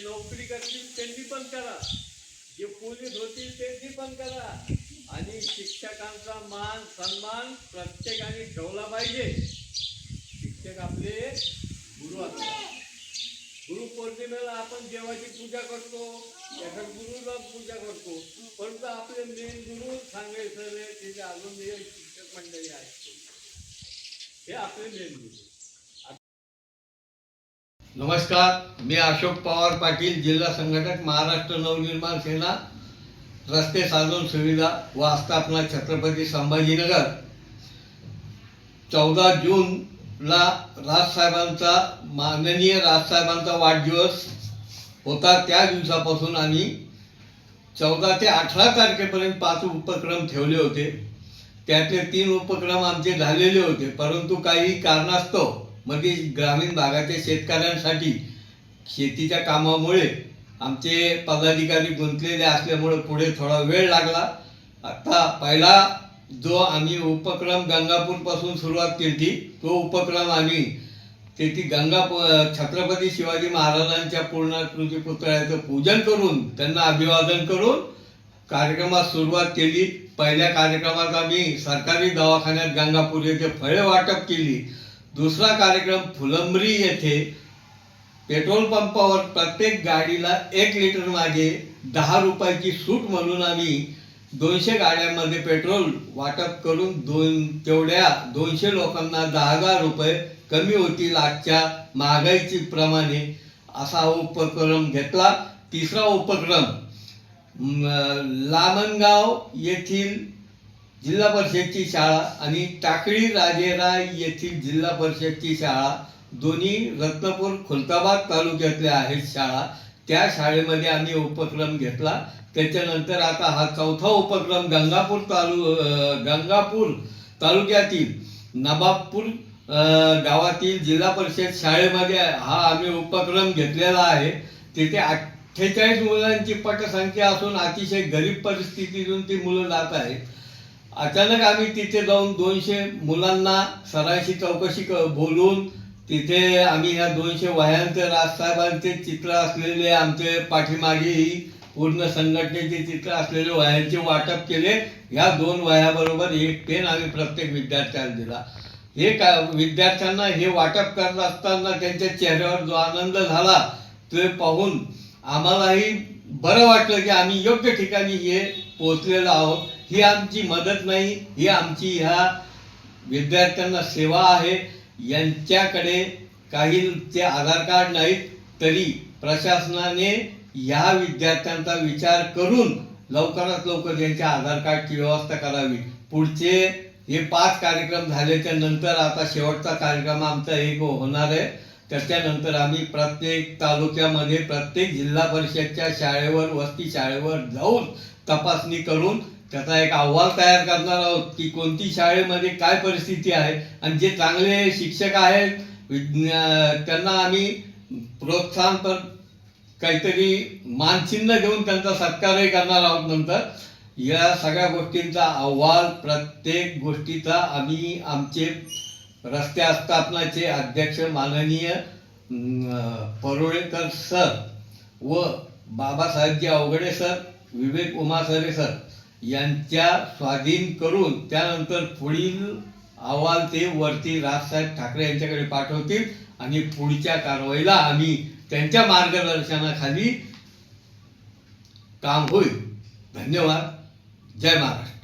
नोकरी करतील त्यांनी पण करा, जे पोलीस होतील त्यांनी पण करा, आणि शिक्षकांचा मान सन्मान प्रत्येकाने ठेवला पाहिजे. शिक्षक आपले गुरु असतात. गुरुपौर्णिमेला आपण देवाची पूजा करतो, एखाद गुरुला पूजा करतो, परंतु आपले मेन गुरु सांगायचं तिथे अजून शिक्षक मंडळी आहेत, हे आपले मेन गुरु. नमस्कार, मी अशोक पवार पाटील, जिल्हा संघटक, महाराष्ट्र नवनिर्माण सेना, रस्ते साधन सुविधा व आस्थापना, छत्रपती संभाजीनगर. 14 जूनला माननीय राजसाहेबांचा वाढदिवस होता. त्या दिवसापासून आम्ही 14 ते 18 तारखेपर्यंत 5 उपक्रम ठेवले होते. त्यातले 3 उपक्रम आमचे झालेले होते, परंतु काही कारणास्तव मध्ये ग्रामीण भागाच्या शेतकऱ्यांसाठी शेतीच्या कामामुळे आमचे पदाधिकारी गुंतलेले असल्यामुळे पुढे थोडा वेळ लागला. आता पहिला जो आम्ही उपक्रम गंगापूरपासून सुरुवात केली, तो उपक्रम आम्ही तेथी छत्रपती शिवाजी महाराजांच्या पूर्णाकृती पुतळ्याचं पूजन करून त्यांना अभिवादन करून कार्यक्रमास सुरुवात केली. पहिल्या कार्यक्रमात आम्ही सरकारी दवाखान्यात गंगापूर येथे फळे वाटप केली. दुसरा कार्यक्रम फुलंब्री येथे पेट्रोल पंपावर प्रत्येक गाडीला 1 लिटर मागे 10 रुपयाची सूट म्हणून आम्ही 200 गाड्यांमध्ये पेट्रोल वाटप करून तेवढ्या 200 लोकांना 10,000 रुपये कमी होतील आजच्या महागाईची प्रमाणे, असा उपक्रम घेतला. तिसरा उपक्रम लामणगाव येथील जिल्हा परिषदची शाळा आणि टाकळी राजेराय येथील जिल्हा परिषदची शाळा, दोन्ही रत्नपूर खुलताबाद तालुक्यातल्या आहेत शाळा. त्या शाळेमध्ये आम्ही उपक्रम घेतला. त्याच्यानंतर आता हा चौथा उपक्रम गंगापूर तालुक्यातील नवाबपूर गावातील जिल्हा परिषद शाळेमध्ये हा आम्ही उपक्रम घेतलेला आहे. तिथे 48 मुलांची पटसंख्या असून अतिशय गरीब परिस्थितीतून ती मुलं जात आहेत. अचानक आम्ही तिथे जाऊन 200 मुलांना सरांशी चौकशी बोलून तिथे आम्ही ह्या 200 वह्यांचे राजसाहेबांचे चित्र असलेले, आमचे पाठीमागेही पूर्ण संघटनेचे चित्र असलेले वह्यांचे वाटप केले. ह्या 2 वह्याबरोबर 1 पेन आम्ही प्रत्येक विद्यार्थ्याला दिला. विद्यार्थ्यांना हे वाटप करत असताना त्यांच्या चेहऱ्यावर जो आनंद झाला ते पाहून आम्हालाही बरं वाटलं की आम्ही योग्य ठिकाणी हे पोहोचलेलो आहोत. ही आमची मदत नाही, ही आमची ह्या विद्यार्थ्यांना सेवा आहे. यांच्याकडे काहींचे आधार कार्ड नाहीत, तरी प्रशासनाने ह्या विद्यार्थ्यांचा विचार करून लवकरात लवकर त्यांच्या आधार कार्डची व्यवस्था करावी. पुढचे हे 5 कार्यक्रम झाल्याच्या नंतर आता शेवटचा कार्यक्रम आमचा एक होणार आहे. त्याच्यानंतर आम्ही प्रत्येक तालुक्यामध्ये प्रत्येक जिल्हा परिषदच्या शाळेवर, वस्ती शाळेवर जाऊन तपासणी करून त्याचा एक अहवाल तयार करणार आहोत की कोणती शाळेमध्ये काय परिस्थिती आहे, आणि जे चांगले शिक्षक आहेत त्यांना आम्ही प्रोत्साहनपर काहीतरी मानचिन्ह देऊन त्यांचा सत्कारही करणार आहोत. नंतर या सगळ्या गोष्टींचा अहवाल, प्रत्येक गोष्टीचा आम्ही आमचे रस्ते आस्थापनाचे अध्यक्ष माननीय परुळेकर सर व बाबासाहेबजी अवघडे सर, विवेक उमासरे सर यांच्या स्वाधीन करून त्यानंतर पुढील अहवाल ते वरती राजसाहेब ठाकरे यांच्याकडे पाठवतील आणि पुढच्या कारवाईला आम्ही त्यांच्या मार्गदर्शनाखाली काम होईल. धन्यवाद. जय महाराष्ट्र.